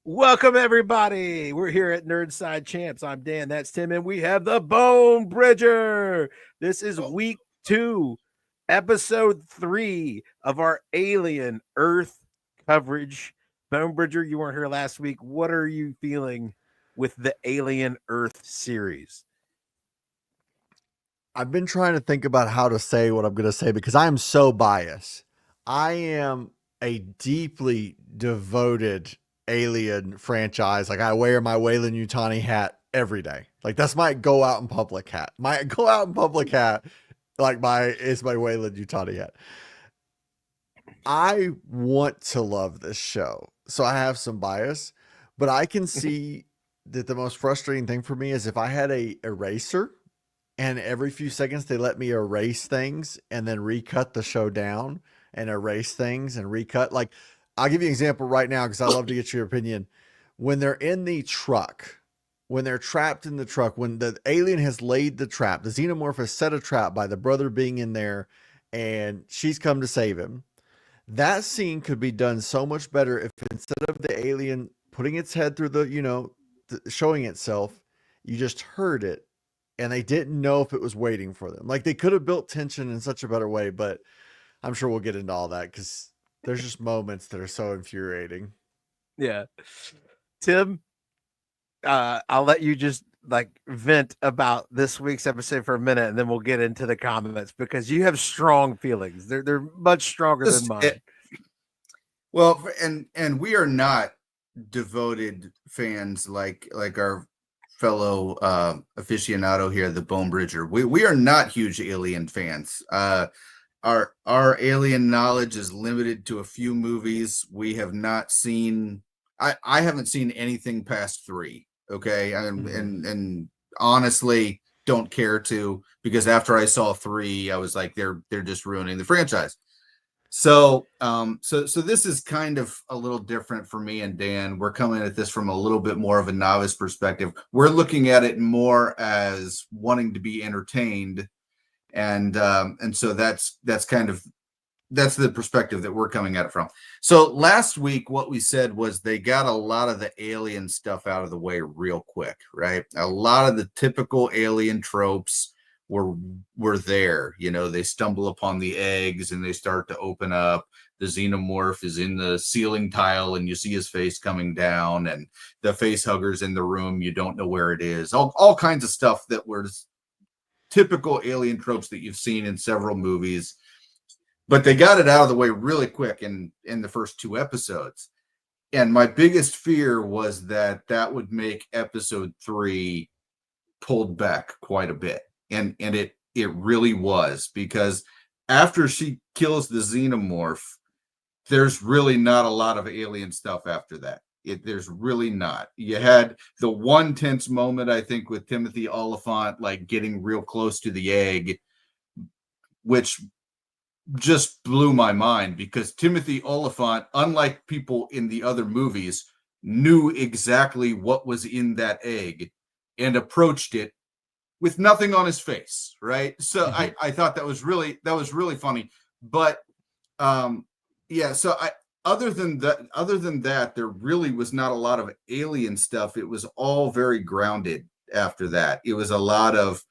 Welcome, everybody. We're here at Nerdside Champs. I'm Dan. That's Tim. And we have the Bone Bridger. This is week 2, episode 3 of our Alien Earth coverage. Bone Bridger, you weren't here last week. What are you feeling with the Alien Earth series? I've been trying to think about how to say what I'm going to say because I am so biased. I am a deeply devoted Alien franchise. Like I wear my Weyland-Yutani hat every day. Like that's my go out in public hat. My go out in public hat, is my Weyland-Yutani hat. I want to love this show, so I have some bias, but I can see that the most frustrating thing for me is if I had a eraser and every few seconds they let me erase things and then recut the show down and erase things and recut. Like I'll give you an example right now because I love to get your opinion. When they're in the truck, when they're trapped in the truck, when the alien has laid the trap, the xenomorph has set a trap by the brother being in there and she's come to save him. That scene could be done so much better if instead of the alien putting its head through showing itself, you just heard it and they didn't know if it was waiting for them. Like they could have built tension in such a better way, but I'm sure we'll get into all that because there's just moments that are so infuriating. Yeah. Tim, I'll let you just vent about this week's episode for a minute and then we'll get into the comments because you have strong feelings. They're much stronger than mine. And we are not devoted fans like our fellow aficionado here, the Bone Bridger. We are not huge Alien fans. Our Alien knowledge is limited to a few movies. We have not seen. I haven't seen anything past 3. Okay, and honestly don't care to, because after I saw 3, I was like, they're just ruining the franchise. So this is kind of a little different for me and Dan. We're coming at this from a little bit more of a novice perspective. We're looking at it more as wanting to be entertained, and so that's the perspective that we're coming at it from. So last week, what we said was they got a lot of the alien stuff out of the way real quick, right? A lot of the typical alien tropes were there. You know, they stumble upon the eggs and they start to open up. The xenomorph is in the ceiling tile and you see his face coming down, and the face hugger's in the room. You don't know where it is. All kinds of stuff that were typical alien tropes that you've seen in several movies. But they got it out of the way really quick in the first 2 episodes. And my biggest fear was that would make episode 3 pulled back quite a bit. And it really was, because after she kills the xenomorph, there's really not a lot of alien stuff after that. There's really not. You had the one tense moment, I think, with Timothy Olyphant, like getting real close to the egg, which just blew my mind, because Timothy Olyphant, unlike people in the other movies, knew exactly what was in that egg and approached it with nothing on his face, right? So I thought that was really funny. But so other than that, there really was not a lot of alien stuff. It was all very grounded after that. It was a lot of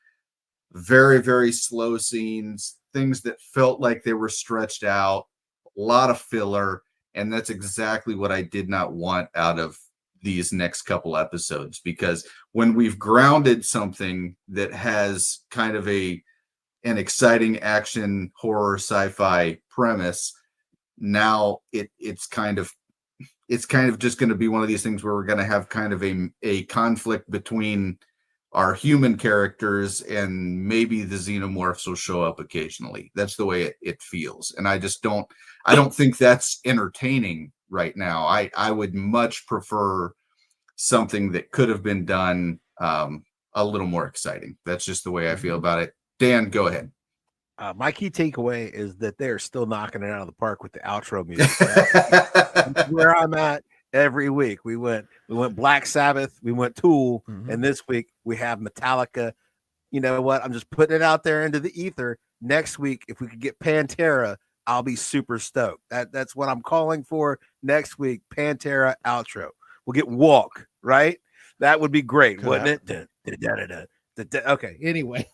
very, very slow scenes, things that felt like they were stretched out, a lot of filler, and that's exactly what I did not want out of these next couple episodes, because when we've grounded something that has kind of an exciting action horror sci-fi premise, now it's kind of just going to be one of these things where we're going to have kind of a conflict between our human characters, and maybe the xenomorphs will show up occasionally. That's the way it feels. And I don't think that's entertaining right now. I would much prefer something that could have been done a little more exciting. That's just the way I feel about it. Dan, go ahead. My key takeaway is that they're still knocking it out of the park with the outro music. Where I'm at every week. We went Black Sabbath, we went Tool, and this week we have Metallica. You know what? I'm just putting it out there into the ether. Next week, if we could get Pantera, I'll be super stoked. That's what I'm calling for next week. Pantera outro. We'll get Walk, right? That would be great, Could wouldn't it? Okay. Anyway,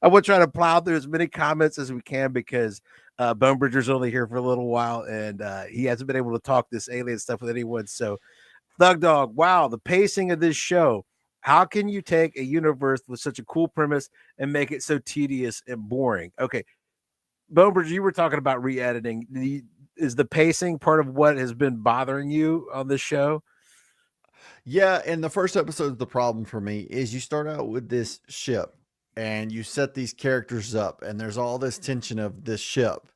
I will try to plow through as many comments as we can because Bone Bridger's only here for a little while and he hasn't been able to talk this alien stuff with anyone. So, Thug Dog, wow, the pacing of this show. How can you take a universe with such a cool premise and make it so tedious and boring? Okay, Bone Bridger, you were talking about re-editing. Is the pacing part of what has been bothering you on this show? Yeah, and the first episode, the problem for me is you start out with this ship and you set these characters up, and there's all this tension of this ship,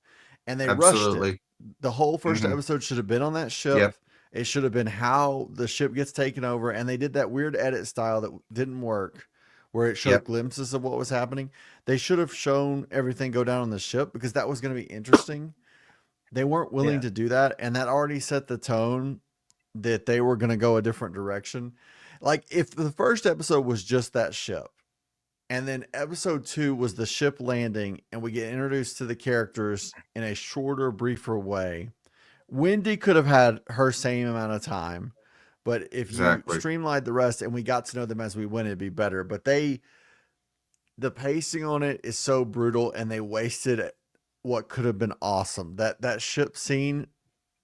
and they rushed it. Absolutely. The whole first Mhm. episode should have been on that ship. Yep. It should have been how the ship gets taken over, and they did that weird edit style that didn't work, where it showed Yep. glimpses of what was happening. They should have shown everything go down on the ship because that was going to be interesting. They weren't willing Yeah. to do that, and that already set the tone that they were going to go a different direction. Like if the first episode was just that ship, and then episode 2 was the ship landing, and we get introduced to the characters in a shorter, briefer way. Wendy could have had her same amount of time, but if Exactly. you streamlined the rest and we got to know them as we went, it'd be better. But the pacing on it is so brutal, and they wasted what could have been awesome. That ship scene,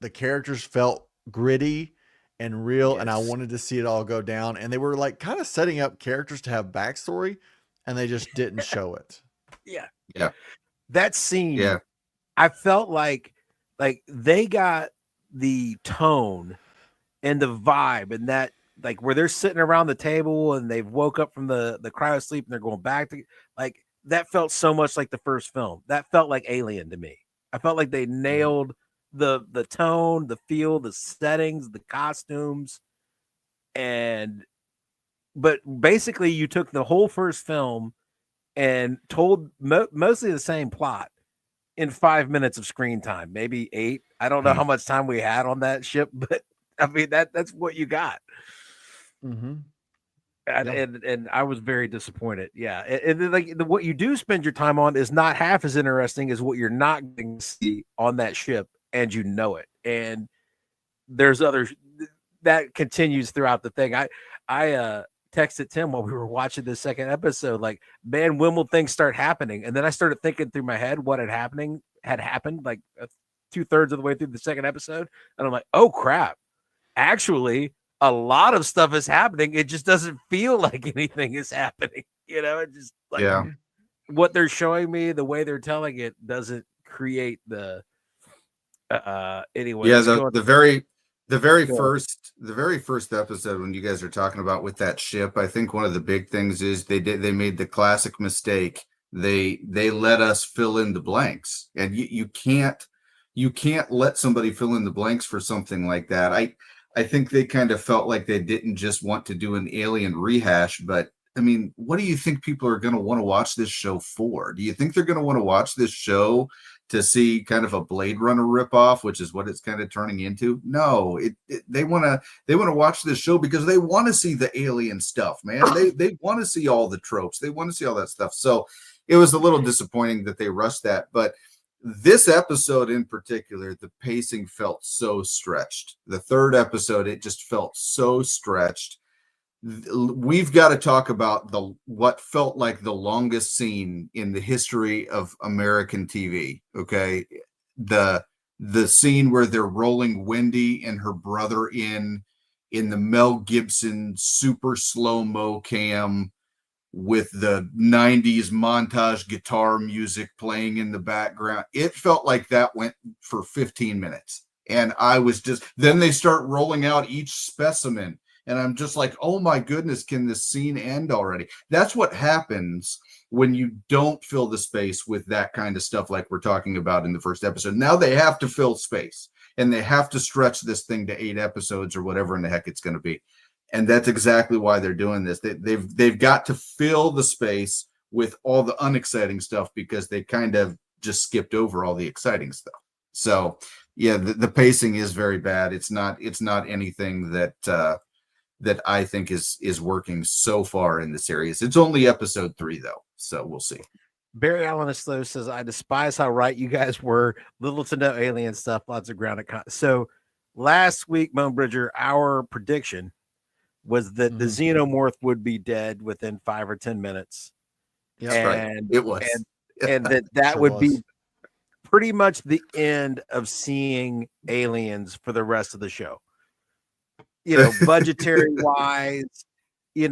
the characters felt gritty and real, and I Yes. wanted to see it all go down. And they were like kind of setting up characters to have backstory, and they just didn't show it. Yeah. Yeah. That scene, Yeah. I felt like they got the tone and the vibe and that like where they're sitting around the table and they've woke up from the cryo sleep and they're going back to like that felt so much like the first film. That felt like Alien to me. I felt like they nailed the tone, the feel, the settings, the costumes, but basically you took the whole first film and told mostly the same plot in 5 minutes of screen time, maybe 8. I don't know how much time we had on that ship, but I mean that's what you got. Mm-hmm. And I was very disappointed. Yeah, and then, like what you do spend your time on is not half as interesting as what you're not going to see on that ship, and you know it. And there's other that continues throughout the thing. I texted Tim while we were watching the second episode, like, man, when will things start happening? And then I started thinking through my head what had happened like 2/3 of the way through the second episode, and I'm like, oh crap, actually a lot of stuff is happening. It just doesn't feel like anything is happening. It just like what they're showing me, the way they're telling it doesn't create the anyway. Yeah, the very Go first episode when you guys are talking about with that ship, I think one of the big things is they made the classic mistake. They let us fill in the blanks, and you can't let somebody fill in the blanks for something like that. I think they kind of felt like they didn't just want to do an Alien rehash, but I mean, what do you think people are going to want to watch this show for? Do you think they're going to want to watch this show to see kind of a Blade Runner ripoff, which is what it's kind of turning into? No, they want to watch this show because they want to see the alien stuff, man. They want to see all the tropes. They want to see all that stuff. So it was a little disappointing that they rushed that, but this episode in particular, the pacing felt so stretched. The third episode, it just felt so stretched. We've got to talk about what felt like the longest scene in the history of American TV. Okay, the scene where they're rolling Wendy and her brother in the Mel Gibson super slow-mo cam with the 90s montage guitar music playing in the background. It felt like that went for 15 minutes. And I was then they start rolling out each specimen. And I'm just like, oh my goodness, can this scene end already? That's what happens when you don't fill the space with that kind of stuff like we're talking about in the first episode. Now they have to fill space, and they have to stretch this thing to 8 episodes or whatever in the heck it's going to be. And that's exactly why they're doing this. They've got to fill the space with all the unexciting stuff because they kind of just skipped over all the exciting stuff. So yeah, the pacing is very bad. It's not anything that I think is working so far in the series. It's only episode 3 though, so we'll see. Barry Allen Slow says, I despise how right you guys were. Little to no alien stuff, lots of grounded so last week, Bone Bridger, our prediction was that the Mhm. xenomorph would be dead within 5 or 10 minutes. Yep. That's right. And It was. and that Sure would be was. pretty much the end of seeing aliens for the rest of the show. Budgetary wise, we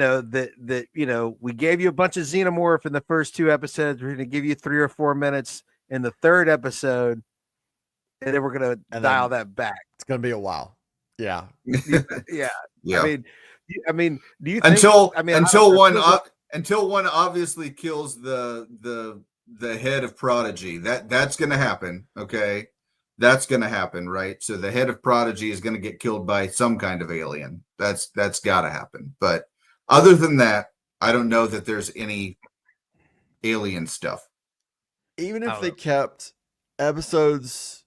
gave you a bunch of xenomorph in the first 2 episodes. We're going to give you 3 or 4 minutes in the third episode, and then we're going to dial that back. It's going to be a while. Yeah. Yeah. Yeah. I mean, do you think until one obviously kills the head of Prodigy, that's going to happen. Okay. That's going to happen, right? So the head of Prodigy is going to get killed by some kind of alien. That's got to happen. But other than that, I don't know that there's any alien stuff. Even if they kept episodes,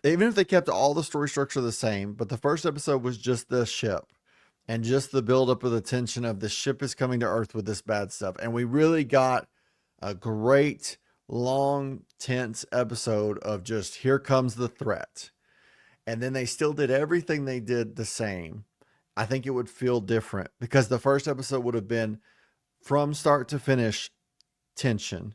even if they kept all the story structure the same, but the first episode was just the ship and just the buildup of the tension of the ship is coming to Earth with this bad stuff. And we really got a great, long, tense episode of just here comes the threat. And then they still did everything they did the same. I think it would feel different because the first episode would have been from start to finish tension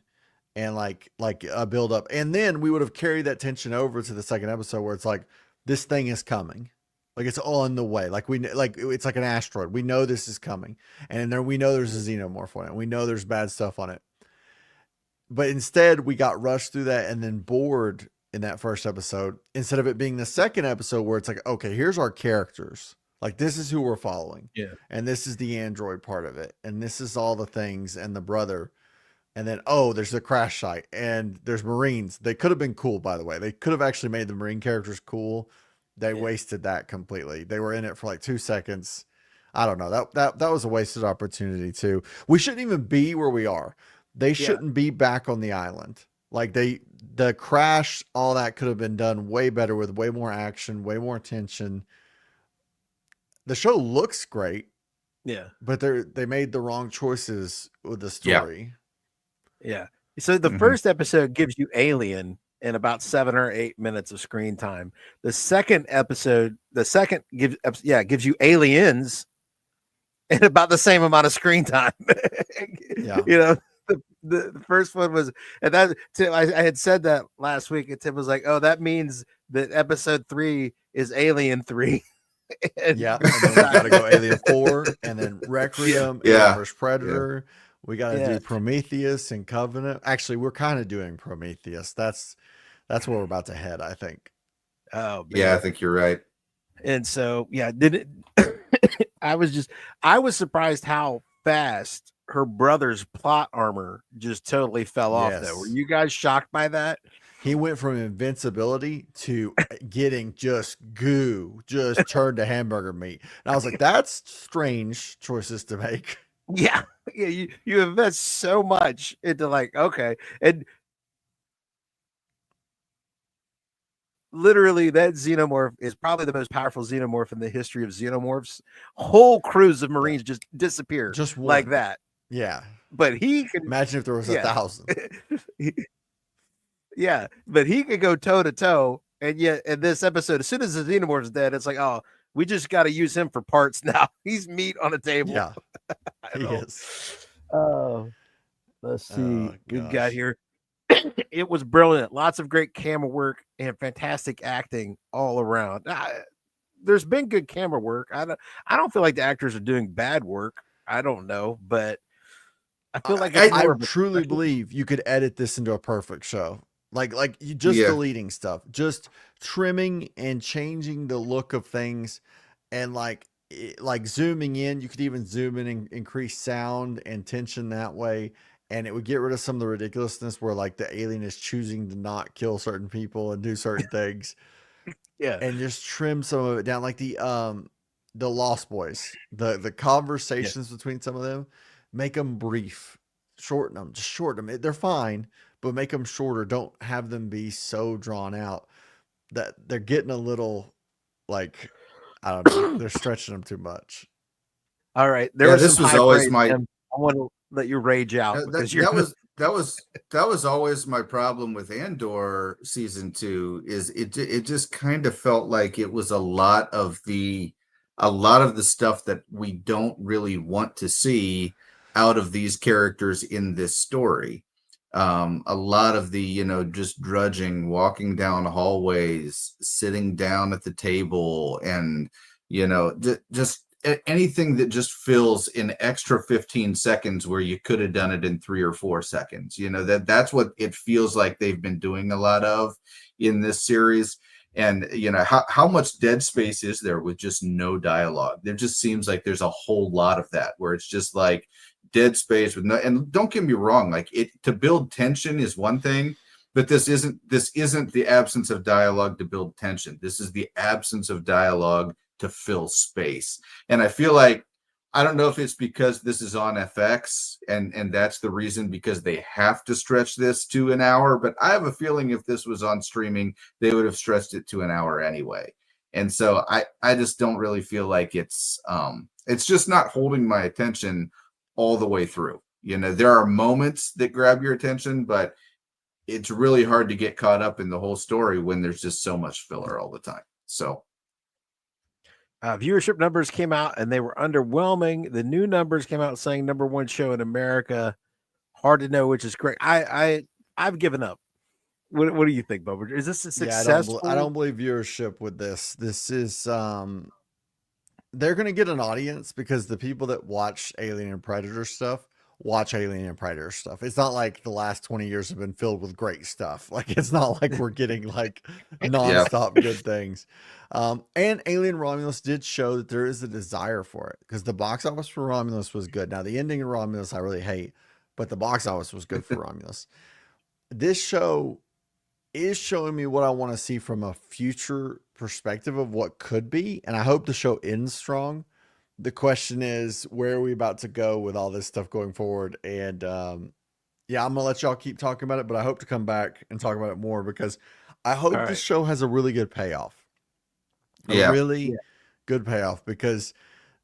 and like a build up. And then we would have carried that tension over to the second episode where it's like, this thing is coming. Like it's on the way. It's like an asteroid. We know this is coming. And then we know there's a xenomorph on it. We know there's bad stuff on it. But instead we got rushed through that and then bored in that first episode instead of it being the second episode where it's like, okay, here's our characters. Like this is who we're following. Yeah. And this is the android part of it. And this is all the things and the brother. And then, there's the crash site and there's Marines. They could have been cool, by the way. They could have actually made the Marine characters cool. They wasted that completely. They were in it for like 2 seconds. I don't know. That was a wasted opportunity too. We shouldn't even be where we are. They shouldn't be back on the island. Like the crash, all that could have been done way better with way more action, way more tension. The show looks great. Yeah. But they made the wrong choices with the story. Yeah. So the first episode gives you Alien in about 7 or 8 minutes of screen time. The second episode, gives you Aliens in about the same amount of screen time. Yeah. The first one was, and that I had said that last week, and Tim was like, "Oh, that means that episode 3 is Alien 3." And then we got to go Alien 4, and then Requiem, Alien vs. Predator. Yeah. We got to do Prometheus and Covenant. Actually, we're kind of doing Prometheus. That's where we're about to head, I think. Oh, man. Yeah, I think you're right. And so, I was surprised how fast her brother's plot armor just totally fell off, though. Were you guys shocked by that? He went from invincibility to getting just goo, just turned to hamburger meat. And I was like, that's strange choices to make. Yeah. You invest so much into okay. And literally that xenomorph is probably the most powerful xenomorph in the history of xenomorphs. Whole crews of Marines just disappear just like that. Yeah. But he can imagine if there was 1,000. Yeah, but he could go toe to toe, and yet in this episode, as soon as the xenomorph's dead, it's like, oh, we just got to use him for parts now. He's meat on a table. Yeah, he is. Oh, let's see. We've got here. It was brilliant. Lots of great camera work and fantastic acting all around. There's been good camera work. I don't feel like the actors are doing bad work. I don't know, but I feel like I truly believe you could edit this into a perfect show. Like you just deleting stuff, just trimming and changing the look of things, and like zooming in. You could even zoom in and increase sound and tension that way, and it would get rid of some of the ridiculousness where like the alien is choosing to not kill certain people and do certain things. Yeah, and just trim some of it down, like the Lost Boys, the conversations between some of them, make them brief, shorten them. They're fine. But make them shorter. Don't have them be so drawn out that they're getting a little I don't know. They're stretching them too much. All right. This was always my. I want to let you rage out because that was always my problem with Andor season 2. Is it just kind of felt like it was a lot of the stuff that we don't really want to see out of these characters in this story. A lot of the, just drudging, walking down hallways, sitting down at the table, and just anything that just fills an extra 15 seconds where you could have done it in 3 or 4 seconds. That's what it feels like they've been doing a lot of in this series. And how much dead space is there with just no dialogue? There just seems like there's a whole lot of that where it's just like dead space with no. And don't get me wrong, like to build tension is one thing, but this isn't the absence of dialogue to build tension. This is the absence of dialogue to fill space. And I feel like, I don't know if it's because this is on FX and that's the reason, because they have to stretch this to an hour, but I have a feeling if this was on streaming, they would have stretched it to an hour anyway. And so I just don't really feel like it's just not holding my attention all the way through. There are moments that grab your attention, but it's really hard to get caught up in the whole story when there's just so much filler all the time. So viewership numbers came out and they were underwhelming. The new numbers came out saying #1 show in America. Hard to know which is correct. I've given up. What do you think, Bubba? Is this a successful? I don't believe viewership with this. This is they're going to get an audience because the people that watch Alien and Predator stuff watch Alien and Predator stuff. It's not like the last 20 years have been filled with great stuff. Like, it's not like we're getting like nonstop good things. And Alien Romulus did show that there is a desire for it, because the box office for Romulus was good. Now, the ending of Romulus I really hate, but the box office was good for Romulus. This show is showing me what I want to see from a future perspective of what could be. And I hope the show ends strong. The question is, where are we about to go with all this stuff going forward? And yeah, I'm going to let y'all keep talking about it, but I hope to come back and talk about it more, because I hope this show has a really good payoff. Good payoff, because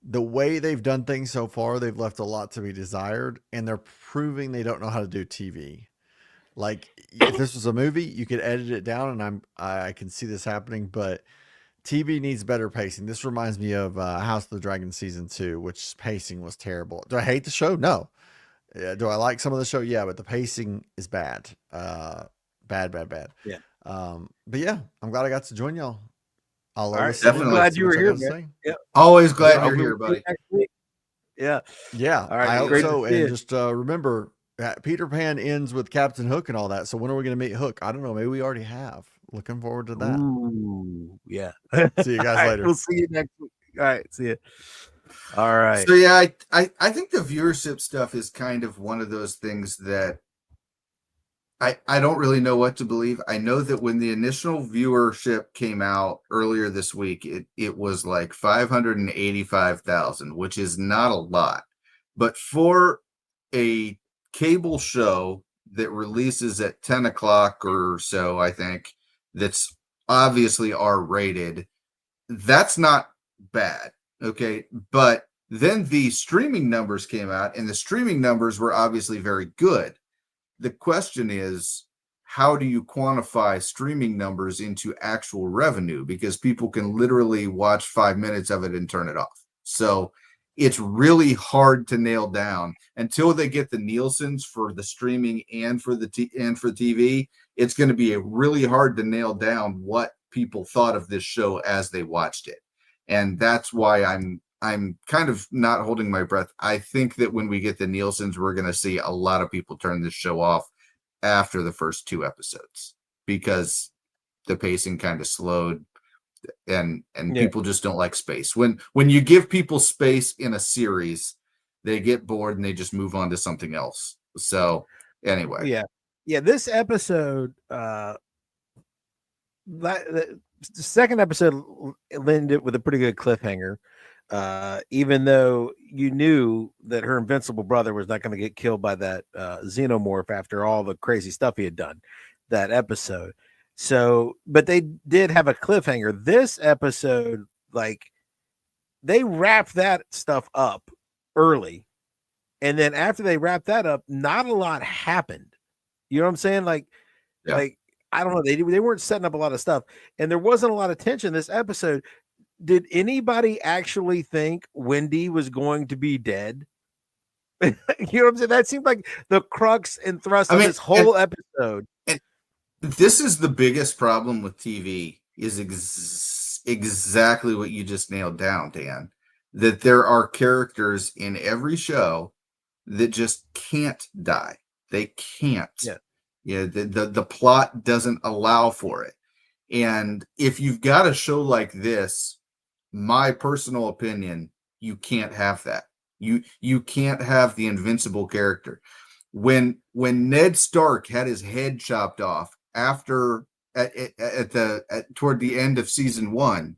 the way they've done things so far, they've left a lot to be desired, and they're proving they don't know how to do TV. Like, if this was a movie, you could edit it down, and I can see this happening, but TV needs better pacing. This reminds me of House of the Dragon season 2, which pacing was terrible. Do I hate the show? No. Do I like some of the show? Yeah, but the pacing is bad. Bad. Yeah. But yeah, I'm glad I got to join y'all. All right, definitely glad you were here, man. Yeah. Always glad you're here, buddy. Yeah. All right, I hope so. And just remember, Peter Pan ends with Captain Hook and all that. So when are we going to meet Hook? I don't know. Maybe we already have. Looking forward to that. Ooh, yeah. See you guys later. We'll see you next week. All right. See you. All right. So yeah, I think the viewership stuff is kind of one of those things that I don't really know what to believe. I know that when the initial viewership came out earlier this week, it was like 585,000, which is not a lot. But for a cable show that releases at 10 o'clock or so, I think, that's obviously R-rated, that's not bad. Okay. But then the streaming numbers came out, and the streaming numbers were obviously very good. The question is, how do you quantify streaming numbers into actual revenue? Because people can literally watch 5 minutes of it and turn it off. So it's really hard to nail down until they get the Nielsen's for the streaming and for the TV. It's going to be really hard to nail down what people thought of this show as they watched it. And that's why I'm kind of not holding my breath. I think that when we get the Nielsen's, we're going to see a lot of people turn this show off after the first 2 episodes, because the pacing kind of slowed, and people just don't like space. When you give people space in a series, they get bored and they just move on to something else. So anyway. Yeah. This episode, the second episode ended with a pretty good cliffhanger. Even though you knew that her invincible brother was not going to get killed by that xenomorph after all the crazy stuff he had done that episode. So, but they did have a cliffhanger. This episode, like, they wrapped that stuff up early And then after they wrapped that up, not a lot happened. You know what I'm saying? Like I don't know. They weren't setting up a lot of stuff, and there wasn't a lot of tension this episode. Did anybody actually think Wendy was going to be dead? You know what I'm saying? That seemed like the crux and thrust of this whole episode. And this is the biggest problem with TV is exactly what you just nailed down, Dan. That there are characters in every show that just can't die. They can't. Yeah, the plot doesn't allow for it. And if you've got a show like this, my personal opinion, you can't have that. You can't have the invincible character. When Ned Stark had his head chopped off after toward the end of season 1,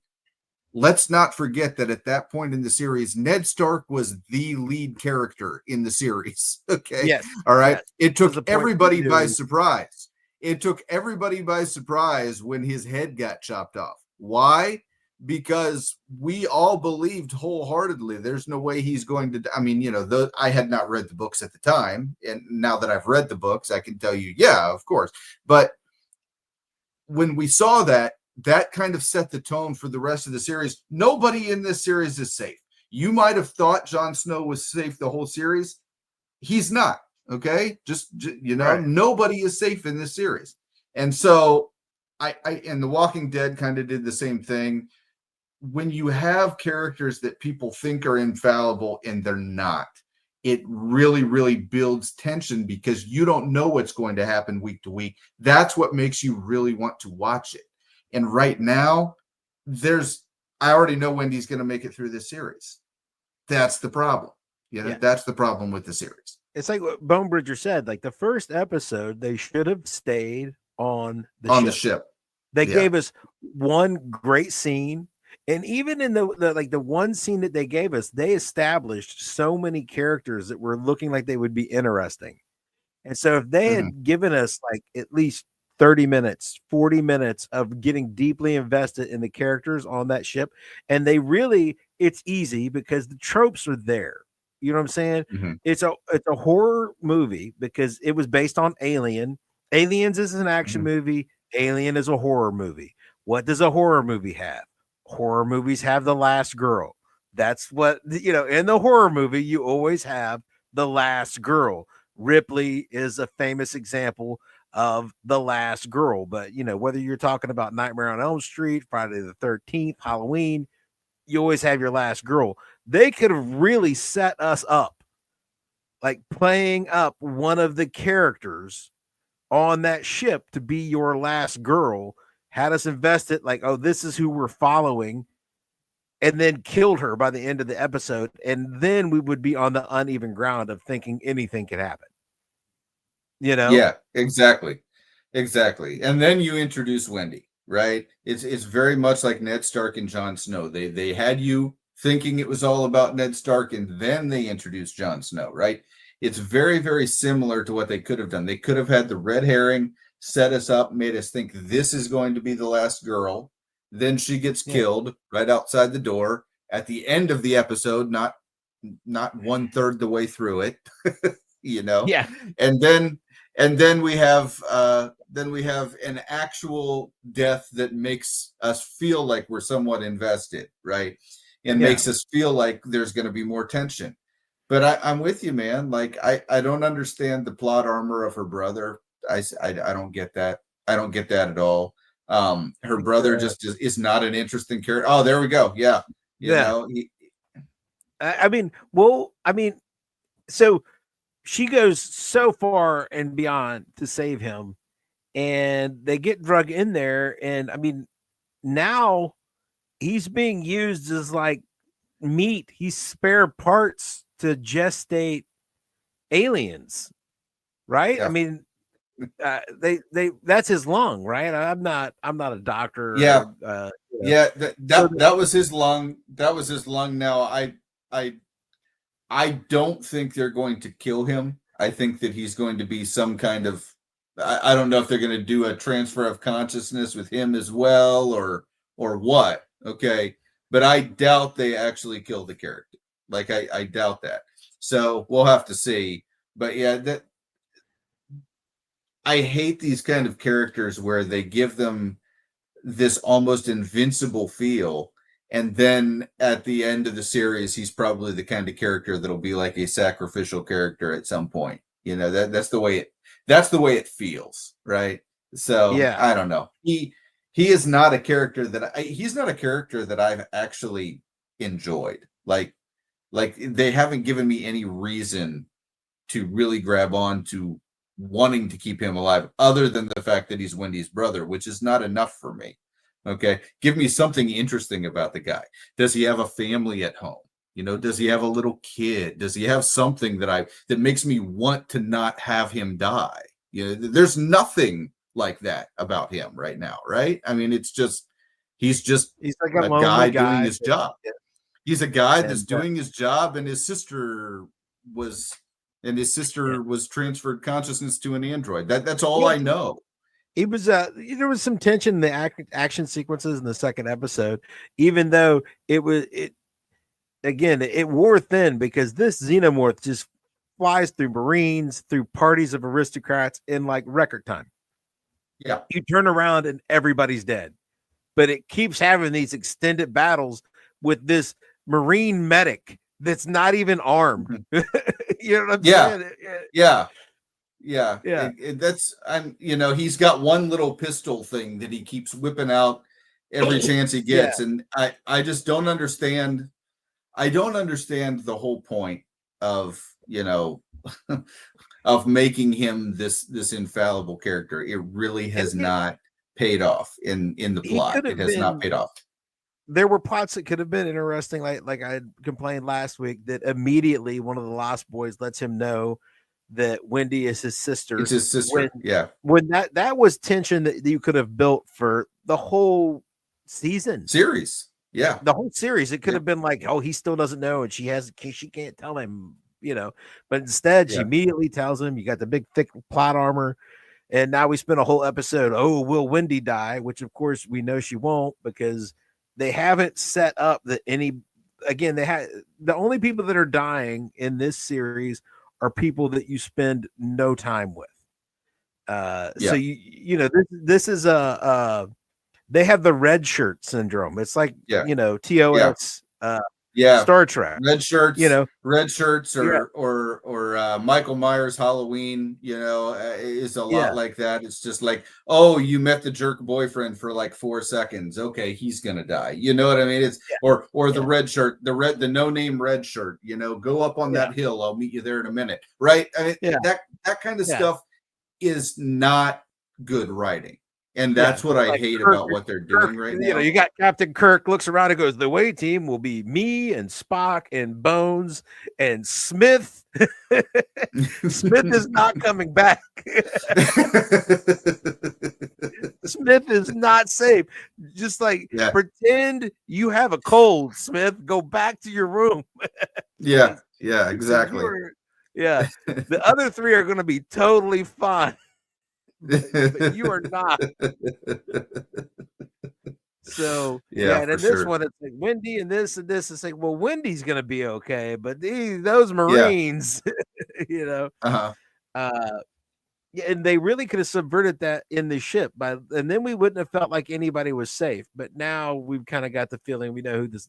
let's not forget that at that point in the series, Ned Stark was the lead character in the series. Okay. Yes. All right. Yes. It took everybody by surprise. It took everybody by surprise when his head got chopped off. Why? Because we all believed wholeheartedly there's no way he's going to. I mean, I had not read the books at the time. And now that I've read the books, I can tell you, yeah, of course. But when we saw that kind of set the tone for the rest of the series. Nobody in this series is safe. You might have thought Jon Snow was safe the whole series. He's not. Okay. Just right. Nobody is safe in this series. And so and The Walking Dead kind of did the same thing. When you have characters that people think are infallible and they're not, it really, really builds tension because you don't know what's going to happen week to week. That's what makes you really want to watch it. And right now, I already know Wendy's going to make it through this series. That's the problem. That's the problem with the series. It's like what Bone Bridger said. Like the first episode, they should have stayed on the ship. They gave us one great scene. And even in the one scene that they gave us, they established so many characters that were looking like they would be interesting. And so if they had given us like at least 30 minutes, 40 minutes of getting deeply invested in the characters on that ship, and it's easy because the tropes are there. You know what I'm saying? Mm-hmm. It's a horror movie because it was based on Alien. Aliens is an action movie. Alien is a horror movie. What does a horror movie have? Horror movies have the last girl. That's what, in the horror movie, you always have the last girl. Ripley is a famous example of the last girl. But, whether you're talking about Nightmare on Elm Street, Friday the 13th, Halloween, you always have your last girl. They could have really set us up, like playing up one of the characters on that ship to be your last girl, had us invested like, oh, this is who we're following, and then killed her by the end of the episode. And then we would be on the uneven ground of thinking anything could happen. Yeah, exactly. And then you introduce Wendy, right? It's very much like Ned Stark and Jon Snow. They had you thinking it was all about Ned Stark, and then they introduced Jon Snow, right? It's very, very similar to what they could have done. They could have had the red herring, set us up, made us think this is going to be the last girl. Then she gets killed right outside the door at the end of the episode, not 1/3 the way through it, Yeah. And then we have an actual death that makes us feel like we're somewhat invested, right? And makes us feel like there's going to be more tension. But I'm with you, man. Like I don't understand the plot armor of her brother. I don't get that. I don't get that at all. Her brother just is not an interesting character. Oh, there we go. Yeah. You know. So she goes so far and beyond to save him, and they get drug in there. And I mean, now he's being used as like meat. He's spare parts to gestate aliens, right? Yeah. I mean, they that's his lung, right? I'm not a doctor. Yeah. That was his lung. That was his lung. Now I don't think they're going to kill him. I think that he's going to be some kind of, I don't know if they're going to do a transfer of consciousness with him as well or what. Okay. But I doubt they actually kill the character. Like I doubt that. So we'll have to see. But yeah, that I hate these kind of characters where they give them this almost invincible feel, and then at the end of the series, he's probably the kind of character that'll be like a sacrificial character at some point. That's the way it feels, right? So Yeah. I don't know. He is not a character he's not a character that I've actually enjoyed. Like they haven't given me any reason to really grab on to wanting to keep him alive, other than the fact that he's Wendy's brother, which is not enough for me. Okay. Give me something interesting about the guy. Does he have a family at home? Does he have a little kid? Does he have something that makes me want to not have him die? There's nothing like that about him right now, right? I mean, he's just like a guy lonely doing his job. He's a guy that's And, doing his job, and his sister was transferred consciousness to an android. That's all I know. It was there was some tension in the action sequences in the second episode, even though it wore thin, because this xenomorph just flies through Marines, through parties of aristocrats in like record time. Yeah. You turn around and everybody's dead. But it keeps having these extended battles with this Marine medic that's not even armed. You know what I'm saying? Yeah. He's got one little pistol thing that he keeps whipping out every chance he gets. And I just don't understand. I don't understand the whole point of, of making him this infallible character. It really has not paid off in the plot. It has not paid off. There were plots that could have been interesting. Like I complained last week that immediately one of the Lost Boys lets him know that Wendy is his sister. It's his sister. When that was tension that you could have built for the whole series. Yeah. The whole series. It could have been like, oh, he still doesn't know, and she can't tell him, but instead she immediately tells him. You got the big thick plot armor. And now we spent a whole episode. Oh, will Wendy die? Which of course we know she won't, because they haven't set up that the only people that are dying in this series are people that you spend no time with. So this is they have the red shirt syndrome. It's like TOS Star Trek. Red shirts or Michael Myers Halloween, is a lot like that. It's just like, oh, you met the jerk boyfriend for like 4 seconds. Okay, he's gonna die. You know what I mean? It's or the red shirt, the no-name red shirt, go up on that hill. I'll meet you there in a minute. Right? I mean, that kind of stuff is not good writing. And that's what I hate about what they're doing right now. You got Captain Kirk looks around and goes, the away team will be me and Spock and Bones and Smith. Smith is not coming back. Smith is not safe. Just pretend you have a cold, Smith. Go back to your room. Yeah, exactly. The other three are going to be totally fine. But you are not. So and in this one it's like Wendy and this. It's like, well, Wendy's gonna be okay, but those Marines, and they really could have subverted that in the ship, and then we wouldn't have felt like anybody was safe. But now we've kind of got the feeling we know who this,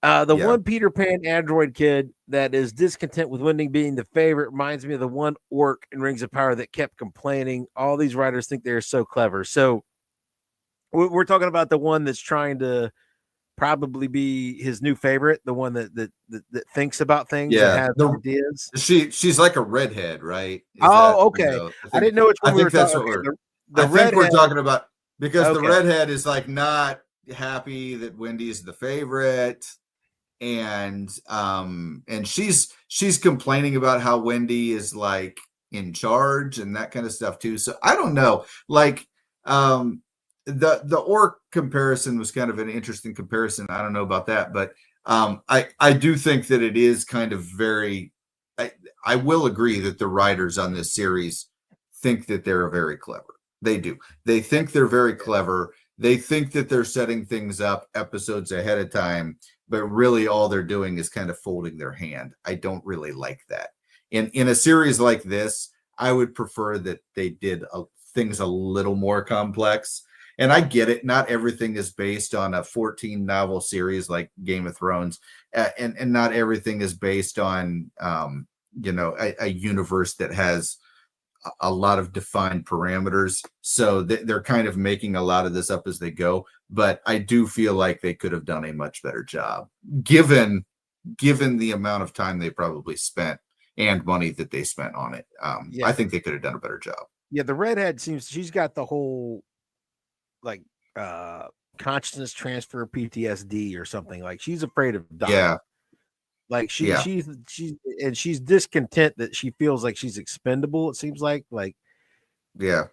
one Peter Pan android kid that is discontent with Wendy being the favorite reminds me of the one orc in Rings of Power that kept complaining. All these writers think they're so clever. So we're talking about the one that's trying to probably be his new favorite, the one that thinks about things and has ideas. She's like a redhead, right? Okay. I didn't know which one we were talking about. I think we're talking about, because the redhead is like not happy that Wendy's the favorite. And she's complaining about how Wendy is like in charge and that kind of stuff too. So I don't know, like the orc comparison was kind of an interesting comparison. I don't know about that, but I do think that it is kind of very, I will agree that the writers on this series think that they're very clever. They do. They think they're very clever. They think that they're setting things up episodes ahead of time but really all they're doing is kind of folding their hand. I don't really like that. In a series like this, I would prefer that they did things a little more complex. And I get it. Not everything is based on a 14 novel series like Game of Thrones, and not everything is based on a universe that has a lot of defined parameters. So they're kind of making a lot of this up as they go. But I do feel like they could have done a much better job, given the amount of time they probably spent and money that they spent on it. I think they could have done a better job. Yeah, the redhead she's got the whole like consciousness transfer PTSD or something. Like she's afraid of dying. Yeah. Like she's discontent that she feels like she's expendable. It seems like yeah.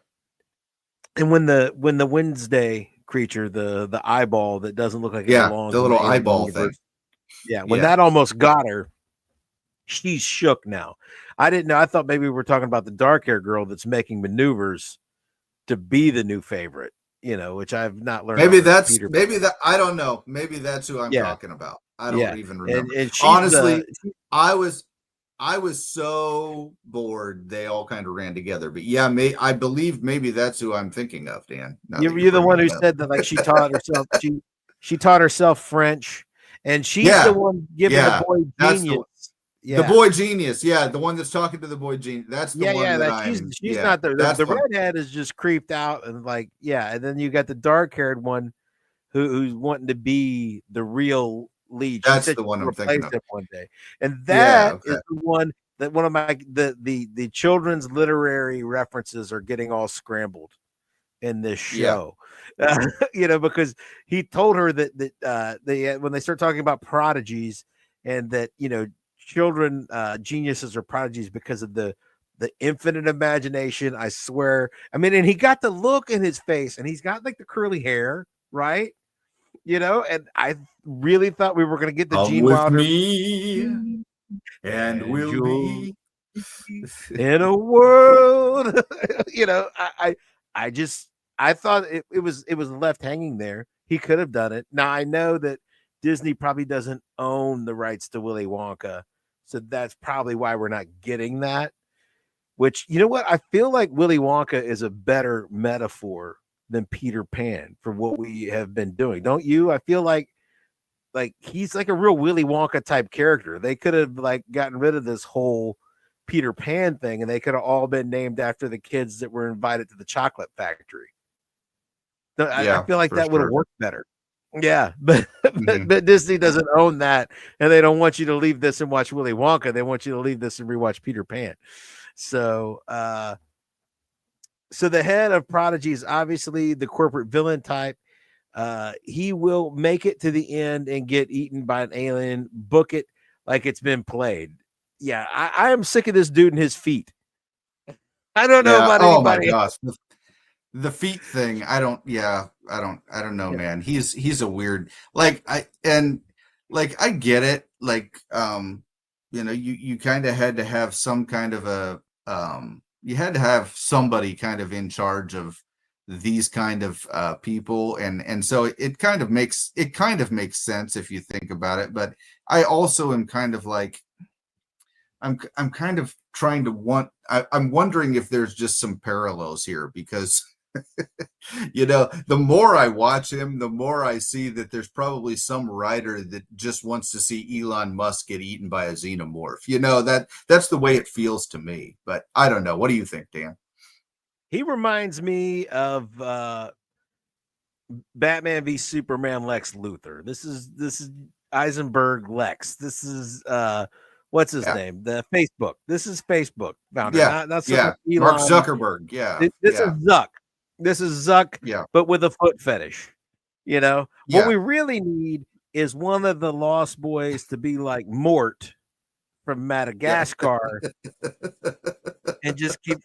And when the Wednesday creature, the eyeball that doesn't look like it belongs, the little eyeball thing. Yeah, when that almost got her, she's shook now. I didn't know. I thought maybe we were talking about the dark hair girl that's making maneuvers to be the new favorite. Which I've not learned. Maybe that I don't know. Maybe that's who I'm talking about. I don't even remember. And honestly, I was so bored. They all kind of ran together. But yeah, I believe maybe that's who I'm thinking of, Dan. You're the one who said that, like, she taught herself. She taught herself French, and she's the one giving the boy genius. The boy genius, the one that's talking to the boy genius. That's the one that she's not the redhead is just creeped out and and then you got the dark haired one who's wanting to be the real lead. That's the one I'm thinking of. One day, and that is the one that one of my the children's literary references are getting all scrambled in this show. Because he told her that they when they start talking about prodigies and that children geniuses or prodigies because of the infinite imagination. I swear. I mean, and he got the look in his face, and he's got like the curly hair, right? And I really thought we were going to get the Gene Wilder. Me, and we'll be in a world. I thought it was left hanging there. He could have done it. Now I know that Disney probably doesn't own the rights to Willy Wonka, so that's probably why we're not getting that. Which, you know what? I feel like Willy Wonka is a better metaphor than Peter Pan for what we have been doing. Don't you? I feel like he's like a real Willy Wonka type character. They could have gotten rid of this whole Peter Pan thing, and they could have all been named after the kids that were invited to the chocolate factory. I feel like that would have worked better. Yeah, but Disney doesn't own that, and they don't want you to leave this and watch Willy Wonka. They want you to leave this and rewatch Peter Pan. So the head of Prodigy is obviously the corporate villain type. He will make it to the end and get eaten by an alien. Book it like it's been played. Yeah, I am sick of this dude and his feet. I don't know about anybody. Oh my gosh. The feet thing, I don't know, man. He's a weird, I get it. You kind of had to have some kind of you had to have somebody kind of in charge of these kind of people, and so it kind of makes sense if you think about it. But I also am kind of I'm kind of trying to I'm wondering if there's just some parallels here, because the more I watch him, the more I see that there's probably some writer that just wants to see Elon Musk get eaten by a xenomorph. That's the way it feels to me. But I don't know. What do you think, Dan? He reminds me of Batman v Superman Lex Luthor. This is Eisenberg Lex. This is what's his name? The Facebook. This is Facebook founder. Not Elon. Mark Zuckerberg. This is Zuck. This is Zuck, but with a foot fetish. What we really need is one of the Lost Boys to be like Mort from Madagascar and just keep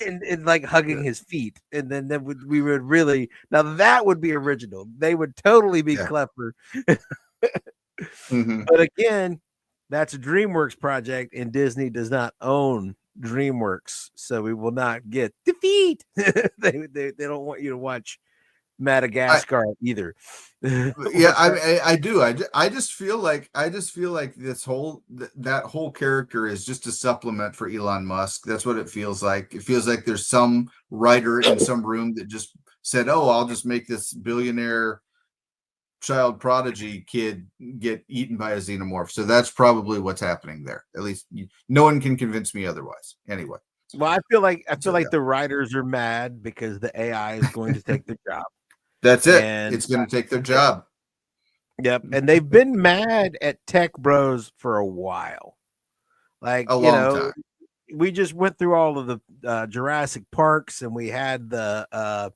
and like hugging his feet. And then we would really, now that would be original. They would totally be clever. But again, that's a DreamWorks project, and Disney does not own DreamWorks, so we will not get defeat. They don't want you to watch Madagascar either. Yeah, I do. I just feel like this whole that whole character is just a supplement for Elon Musk. That's what it feels like. It feels like there's some writer in some room that just said, "Oh, I'll just make this billionaire child prodigy kid get eaten by a xenomorph." So that's probably what's happening there. At least no one can convince me otherwise. Anyway. Well, I feel like the writers are mad because the AI is going to take their job. That's it. And it's going to take their job. Yep. And they've been mad at tech bros for a while. Like, A long time. We just went through all of the Jurassic Parks, and we had the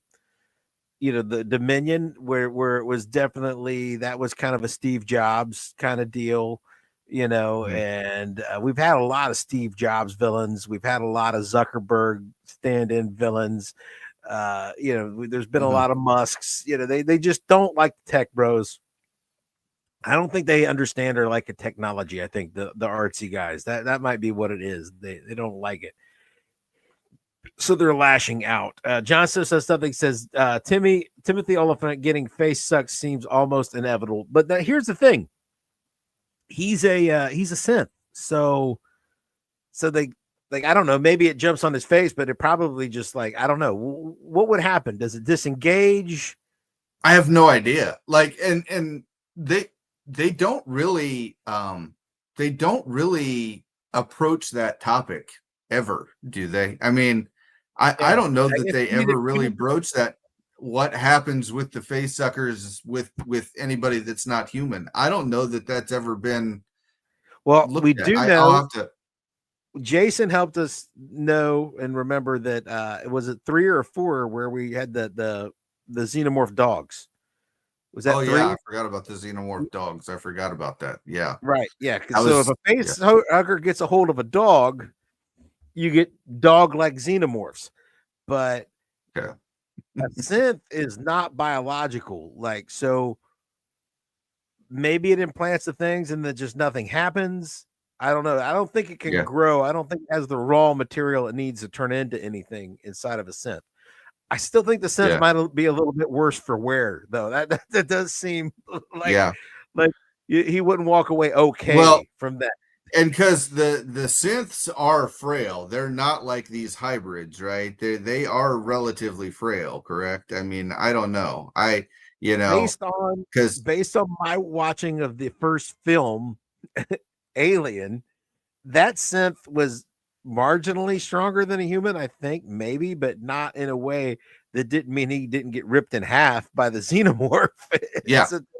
the Dominion where it was definitely, that was kind of a Steve Jobs kind of deal, and we've had a lot of Steve Jobs villains. We've had a lot of Zuckerberg stand-in villains. There's been a lot of Musks. They just don't like the tech bros. I don't think they understand or like a technology. I think the artsy guys, that might be what it is. They don't like it. So they're lashing out. Johnson says something, says Timothy Oliphant getting face sucked seems almost inevitable. But here's the thing. He's a synth. So they, like, I don't know, maybe it jumps on his face, but it probably just, like, I don't know. What would happen? Does it disengage? I have no idea. Like, and they don't really approach that topic ever, do they? I mean, I don't know that they ever really broach that. What happens with the face suckers with anybody that's not human? I don't know that that's ever been. Well, we do know. I'll have to. Jason helped us know and remember that was it 3 or 4 where we had the xenomorph dogs. Was that 3? Yeah, I forgot about the xenomorph dogs. I forgot about that. Yeah. Right. Yeah. So if a face hugger gets a hold of a dog, you get dog-like xenomorphs. But a synth is not biological. Like, so maybe it implants the things and then just nothing happens. I don't know. I don't think it can grow. I don't think it has the raw material it needs to turn into anything inside of a synth. I still think the synth might be a little bit worse for wear, though. That does seem like he wouldn't walk away from that. And because the synths are frail, they're not like these hybrids, right? They are relatively frail, correct? I mean, I don't know. Based on my watching of the first film, Alien, that synth was marginally stronger than a human, I think, maybe, but not in a way that didn't mean he didn't get ripped in half by the xenomorph.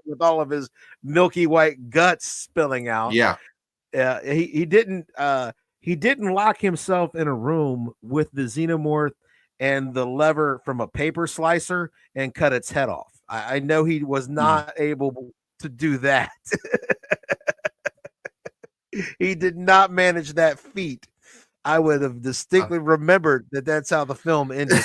With all of his milky white guts spilling out. He didn't lock himself in a room with the xenomorph and the lever from a paper slicer and cut its head off. I know he was not able to do that. He did not manage that feat. I would have distinctly remembered that that's how the film ended.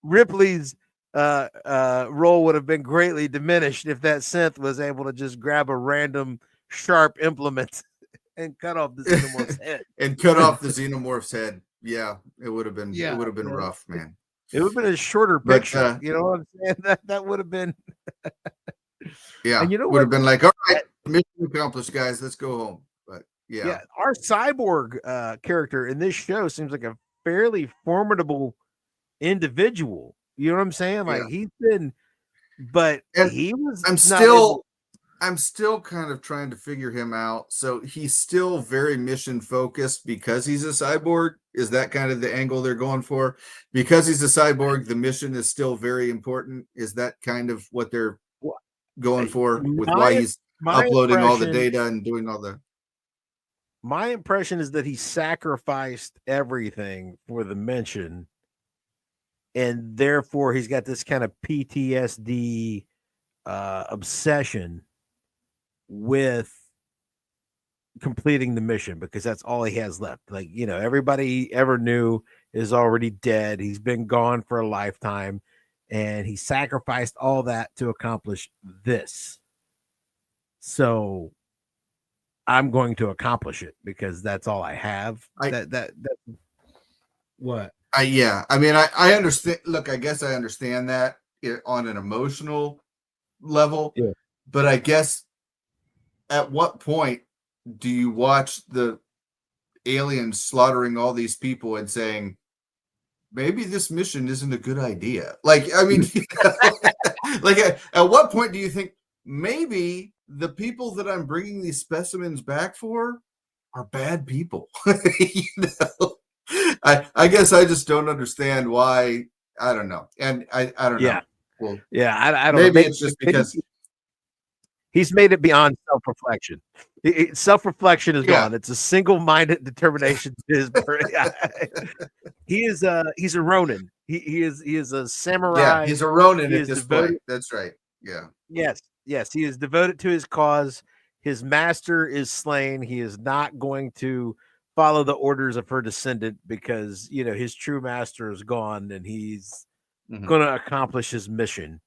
Ripley's role would have been greatly diminished if that synth was able to just grab a random sharp implement and cut off the xenomorph's head. Yeah, it would have been. Yeah, it would have been rough, man. It would have been a shorter picture. You know what I'm saying? That would have been. Yeah, and would have been like, all right, mission accomplished, guys. Let's go home. But our cyborg character in this show seems like a fairly formidable individual. You know what I'm saying? Like he's been, but he was. I'm still kind of trying to figure him out. So he's still very mission focused because he's a cyborg. Is that kind of the angle they're going for? Because he's a cyborg, the mission is still very important. Is that kind of what they're going for with why he's uploading all the data and doing all the. My impression is that he sacrificed everything for the mission, and therefore he's got this kind of PTSD obsession with completing the mission because that's all he has left. Like, everybody he ever knew is already dead. He's been gone for a lifetime. And he sacrificed all that to accomplish this. So I'm going to accomplish it because that's all I have. What? Yeah, I mean, I understand. Look, I guess I understand that on an emotional level, Yeah. but I guess at what point do you watch the aliens slaughtering all these people and saying, maybe this mission isn't a good idea? Like, I mean, like at what point do you think maybe the people that I'm bringing these specimens back for are bad people? You know? I guess I just don't understand why. I don't know, and I don't Yeah. know. Well, Yeah, I don't know. maybe it's just because he's made it beyond self-reflection. Self-reflection is yeah, gone. It's a single-minded determination to his he's a Ronin. He is a yeah, samurai. he's a Ronin He at is this devoted. point. That's right. Yeah, Yes, he is devoted to his cause. His master is slain. He is not going to follow the orders of her descendant because his true master is gone, and he's going to accomplish his mission,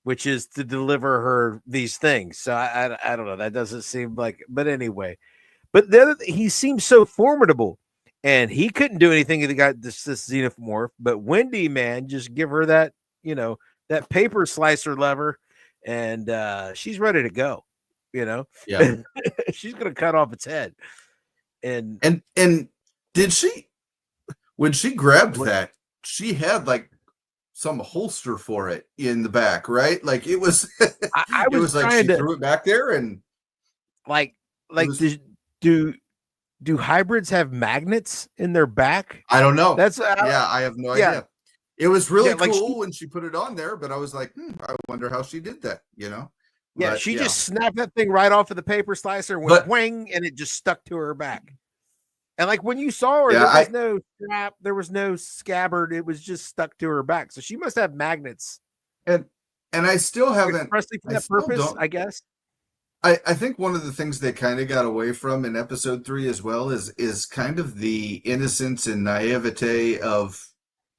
which is to deliver her these things. So I don't know. That doesn't seem like, but anyway. But the other, he seems so formidable, and he couldn't do anything if he got this xenomorph. But Wendy, man, just give her that that paper slicer lever, and she's ready to go. yeah. She's gonna cut off its head. And Did she, when she grabbed that, she had like some holster for it in the back, right? Like it was I it was was like trying she to threw it back there, and like was, do hybrids have magnets in their back? I don't know. That's Yeah, I have no yeah. idea. It was really like cool when she put it on there, but I was like, I wonder how she did that, Yeah, But, she just snapped that thing right off of the paper slicer, went whang, and it just stuck to her back. And like when you saw her, there was no strap, there was no scabbard, it was just stuck to her back. So she must have magnets. And I still haven't expressly for that purpose, I guess. I think one of the things they kind of got away from in episode 3 as well is kind of the innocence and naivete of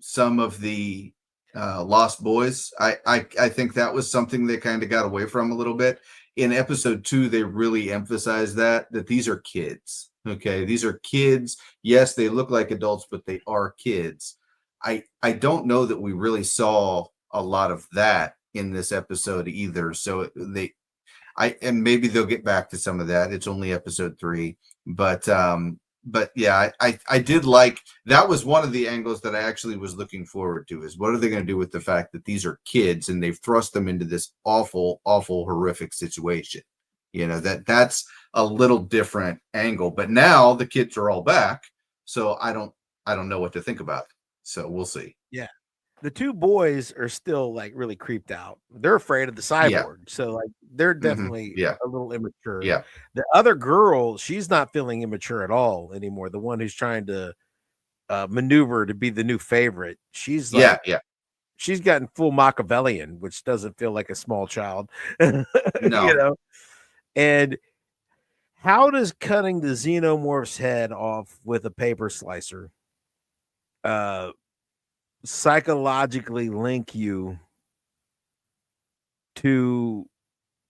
some of the Lost Boys. I think that was something they kind of got away from a little bit. In episode 2, they really emphasized that these are kids. Okay, these are kids. Yes, they look like adults, but they are kids. I don't know that we really saw a lot of that in this episode either. So and maybe they'll get back to some of that. It's only episode 3, but yeah, I did like, that was one of the angles that I actually was looking forward to, is what are they going to do with the fact that these are kids and they've thrust them into this awful, horrific situation. That's a little different angle, but now the kids are all back. So I don't know what to think about it. So we'll see. Yeah. The two boys are still like really creeped out. They're afraid of the cyborg. So like they're definitely a little immature. Yeah. The other girl, she's not feeling immature at all anymore. The one who's trying to maneuver to be the new favorite. She's like, she's gotten full Machiavellian, which doesn't feel like a small child. No. And how does cutting the xenomorph's head off with a paper slicer psychologically link you to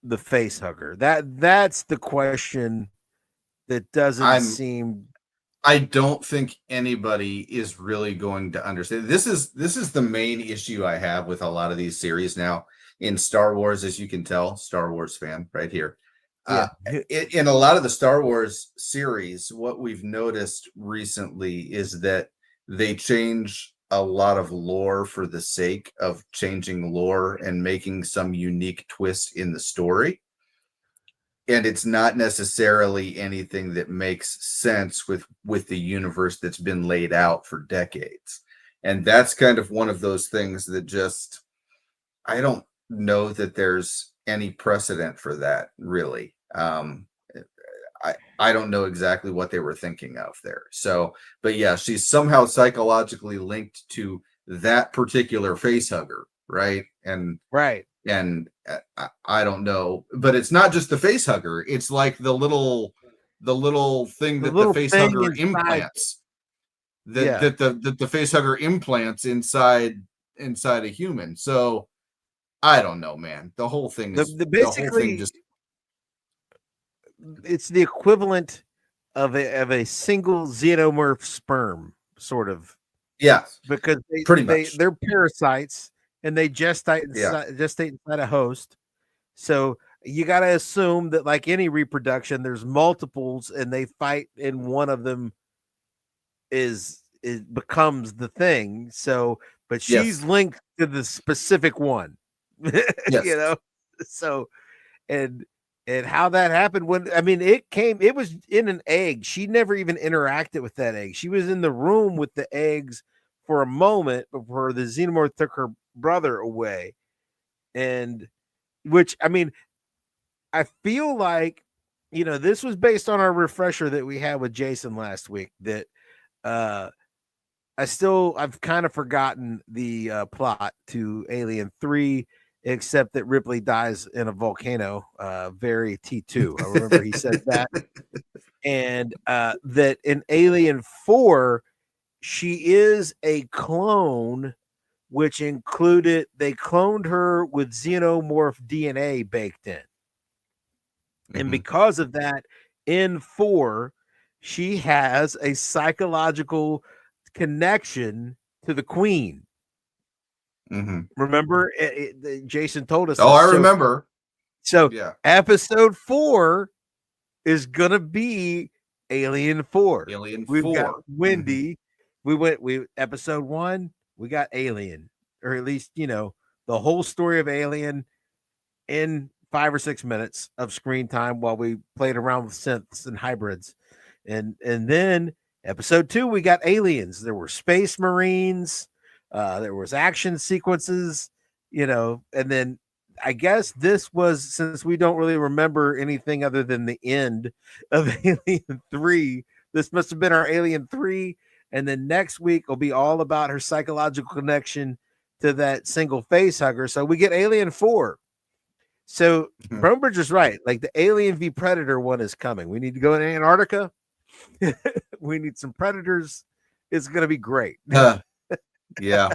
the face hugger? That's the question that doesn't seem. I don't think anybody is really going to understand. This is the main issue I have with a lot of these series now in Star Wars, as you can tell, Star Wars fan right here. In a lot of the Star Wars series, what we've noticed recently is that they change a lot of lore for the sake of changing lore and making some unique twist in the story. And it's not necessarily anything that makes sense with the universe that's been laid out for decades. And that's kind of one of those things that just, I don't know that there's any precedent for that, really. I don't know exactly what they were thinking of there. So, but yeah, she's somehow psychologically linked to that particular face hugger, right? And I don't know, but it's not just the face hugger. It's like the little thing that the face hugger implants. That the face hugger implants inside a human. So I don't know, man. The whole thing is basically it's the equivalent of a single xenomorph sperm, sort of. Yeah, because pretty much. they're parasites and they gestate Yeah. inside a host. So you got to assume that, like any reproduction, there's multiples, and they fight, and one of them is becomes the thing. So, but she's Yes. linked to the specific one, you Yes. know. So, and how that happened when it was in an egg. She never even interacted with that egg. She was in the room with the eggs for a moment before the xenomorph took her brother away, and which I feel like, this was based on our refresher that we had with Jason last week. That uh I've kind of forgotten the plot to Alien 3, except that Ripley dies in a volcano, very T2. I remember he said that. And that in Alien 4, she is a clone, which included, they cloned her with xenomorph DNA baked in. And because of that, in 4, she has a psychological connection to the queen. Remember, Jason told us Oh, this. I remember. So Yeah. episode 4 is gonna be Alien 4. Alien We've 4. got Wendy. We episode 1, we got Alien, or at least the whole story of Alien in 5 or 6 minutes of screen time while we played around with synths and hybrids. And then episode 2, we got aliens. There were space marines, there was action sequences, and then I guess this was, since we don't really remember anything other than the end of Alien 3, this must have been our Alien 3. And then next week will be all about her psychological connection to that single face hugger. So we get Alien 4. So Bronebridge is right. Like, the Alien v Predator one is coming. We need to go in Antarctica. We need some predators. It's going to be great. Yeah.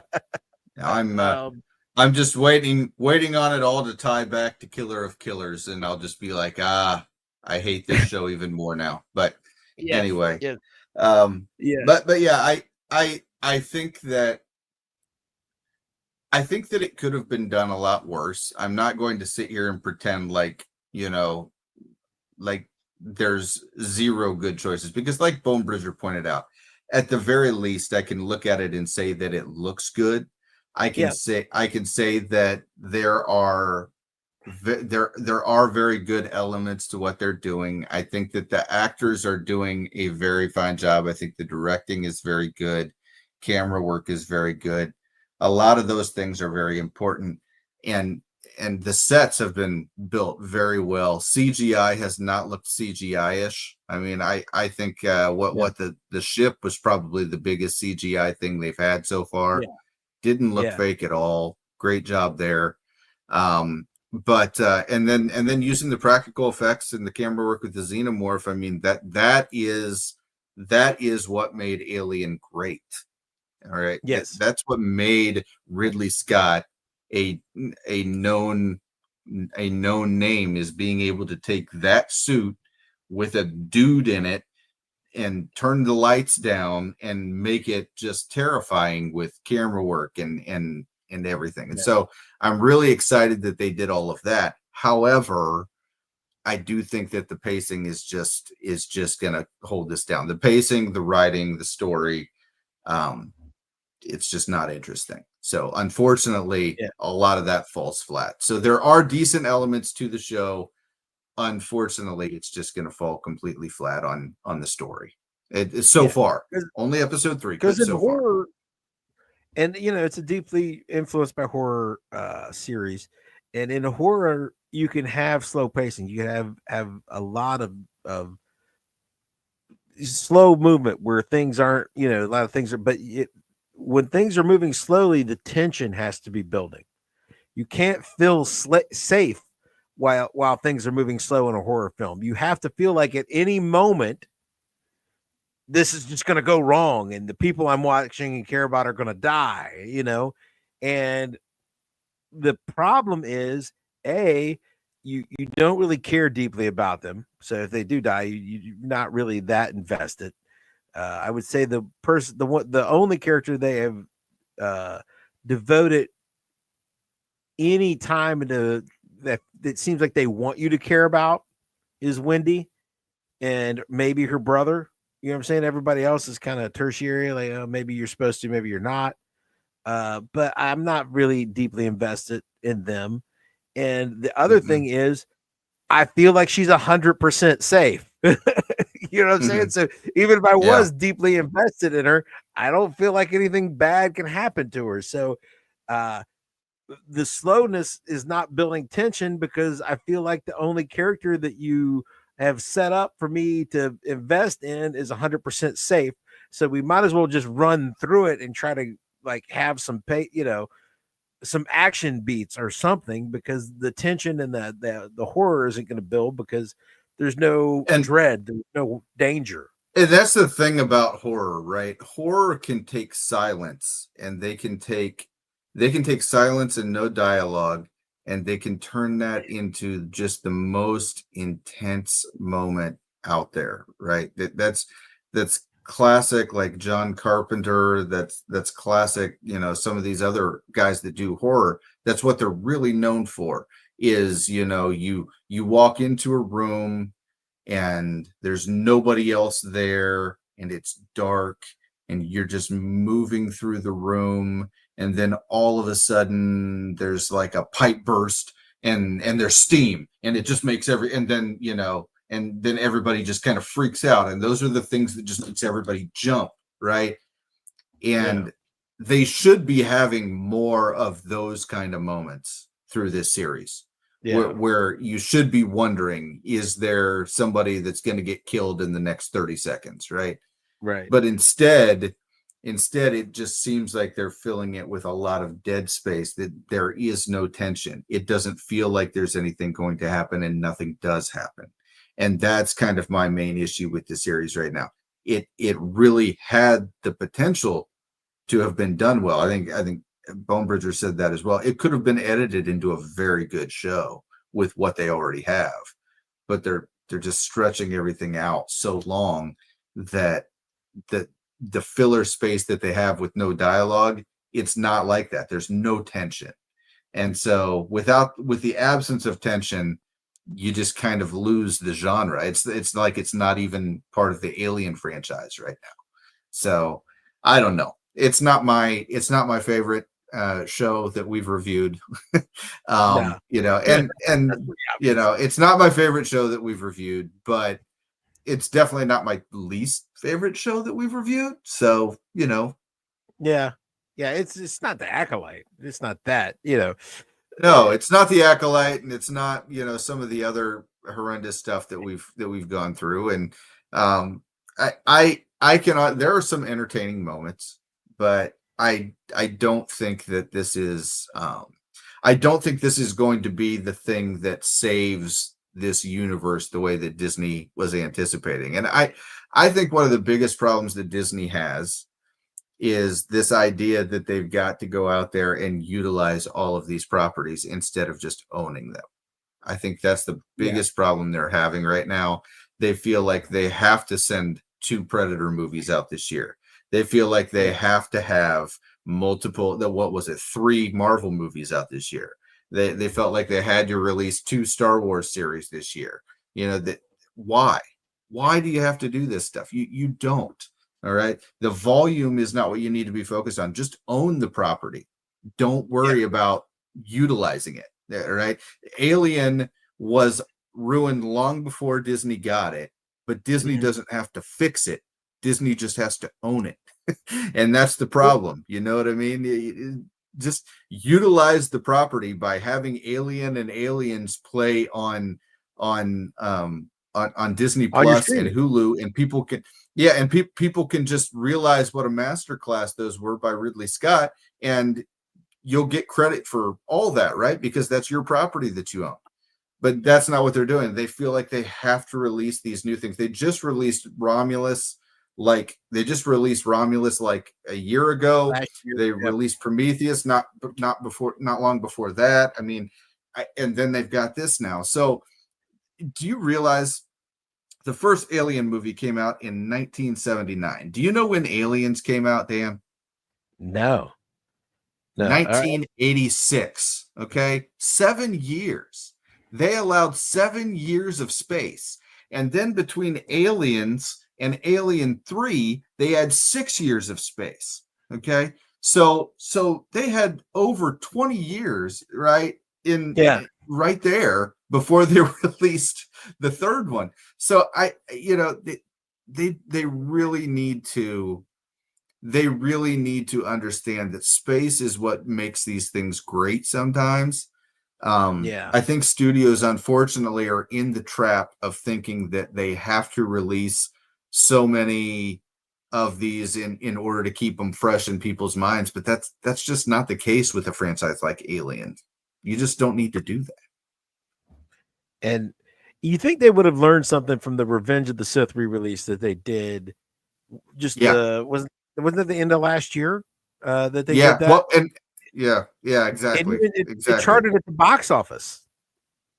I'm just waiting on it all to tie back to Killer of Killers, and I'll just be like, I hate this show even more now. But anyway, yeah. But yeah, I think that it could have been done a lot worse. I'm not going to sit here and pretend like there's zero good choices, because, like Bone Bridger pointed out, at the very least, I can look at it and say that it looks good. I can say that there are very good elements to what they're doing. I think that the actors are doing a very fine job. I think the directing is very good. Camera work is very good. A lot of those things are very important. And the sets have been built very well. CGI has not looked CGI-ish. I mean, I think what the ship was probably the biggest CGI thing they've had so far. Yeah. Didn't look fake at all. Great job there. But and then using the practical effects and the camera work with the xenomorph, I mean, that is what made Alien great. All right. Yes. That's what made Ridley Scott a known name, is being able to take that suit with a dude in it and turn the lights down and make it just terrifying with camera work and everything. And so I'm really excited that they did all of that. However, I do think that the pacing is just going to hold this down. The pacing, the writing, the story, it's just not interesting. So unfortunately, a lot of that falls flat. So there are decent elements to the show. Unfortunately, it's just going to fall completely flat on the story. It's so far. Only episode 3. Because in so horror, far. and it's a deeply influenced by horror series, and in horror you can have slow pacing. You can have a lot of slow movement where things aren't, a lot of things are, but when things are moving slowly, the tension has to be building. You can't feel safe while things are moving slow in a horror film. You have to feel like at any moment this is just going to go wrong, and the people I'm watching and care about are going to die, and the problem is, you don't really care deeply about them. So if they do die, you're not really that invested. I would say the only character they have devoted any time into that it seems like they want you to care about is Wendy and maybe her brother. You know what I'm saying? Everybody else is kind of tertiary, like maybe you're supposed to, maybe you're not. But I'm not really deeply invested in them. And the other thing is, I feel like she's 100% safe. You know what I'm saying? So even if I was deeply invested in her, I don't feel like anything bad can happen to her. So the slowness is not building tension because I feel like the only character that you have set up for me to invest in is 100% safe. So we might as well just run through it and try to like have some some action beats or something, because the tension and the horror isn't going to build because there's no dread, there's no danger. And that's the thing about horror, right? Horror can take silence, and they can take silence and no dialogue, and they can turn that into just the most intense moment out there, right? That's classic, like John Carpenter. That's classic. Some of these other guys that do horror. That's what they're really known for. Is you walk into a room and there's nobody else there, and it's dark, and you're just moving through the room, and then all of a sudden there's like a pipe burst, and there's steam, and it just makes and then everybody just kind of freaks out, and those are the things that just makes everybody jump, right? And they should be having more of those kind of moments through this series. Where you should be wondering, is there somebody that's going to get killed in the next 30 seconds, right? Right. But instead it just seems like they're filling it with a lot of dead space, that there is no tension. It doesn't feel like there's anything going to happen, and nothing does happen. And that's kind of my main issue with the series right now. It really had the potential to have been done well. I think Bonebridger said that as well. It could have been edited into a very good show with what they already have, but they're just stretching everything out so long that the filler space that they have with no dialogue, it's not like that. There's no tension. And so with the absence of tension, you just kind of lose the genre. It's like it's not even part of the Alien franchise right now. So I don't know. It's not my favorite show that we've reviewed. No. And it's not my favorite show that we've reviewed, but it's definitely not my least favorite show that we've reviewed. So, Yeah. It's not the Acolyte. It's not that, No, it's not the Acolyte, and it's not, some of the other horrendous stuff that we've gone through. And I cannot, there are some entertaining moments, but I don't think that this is going to be the thing that saves this universe the way that Disney was anticipating. And I think one of the biggest problems that Disney has is this idea that they've got to go out there and utilize all of these properties instead of just owning them. I think that's the biggest problem they're having right now. They feel like they have to send 2 Predator movies out this year. They feel like they have to have multiple, 3 Marvel movies out this year. They felt like they had to release 2 Star Wars series this year. Why do you have to do this stuff? You don't. All right. The volume is not what you need to be focused on. Just own the property. Don't worry about utilizing it. All right. Alien was ruined long before Disney got it, but Disney doesn't have to fix it. Disney just has to own it. And that's the problem. You know what I mean? Just utilize the property by having Alien and Aliens play on Disney Plus and Hulu, and people can people can just realize what a masterclass those were by Ridley Scott, and you'll get credit for all that, right? Because that's your property that you own. But that's not what they're doing. They feel like they have to release these new things. They just released Romulus like a year ago. They released Prometheus not long before that. I mean, and then they've got this now. So do you realize The first Alien movie came out in 1979. Do you know when Aliens came out, Dan? No. 1986. Okay. 7 years. They allowed 7 years of space. And then between Aliens and Alien 3, they had 6 years of space. Okay. So they had over 20 years, right? Right there before they released the third one. So they really need to understand that space is what makes these things great sometimes. I think studios unfortunately are in the trap of thinking that they have to release so many of these in order to keep them fresh in people's minds, but that's just not the case with a franchise like Alien. You just don't need to do that. And you think they would have learned something from the Revenge of the Sith re-release that they did? Wasn't it the end of last year that they did that? Well, and exactly. And it charted at the box office.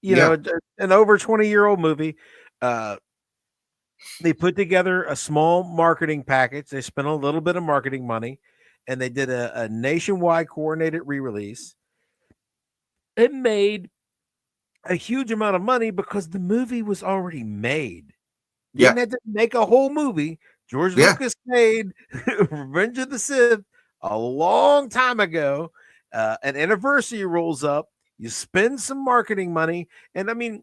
You know, an over 20-year-old movie. They put together a small marketing package. They spent a little bit of marketing money, and they did a nationwide coordinated re-release. It made a huge amount of money because the movie was already made. Didn't have to make a whole movie. George Lucas made Revenge of the Sith a long time ago. An anniversary rolls up. You spend some marketing money, and I mean,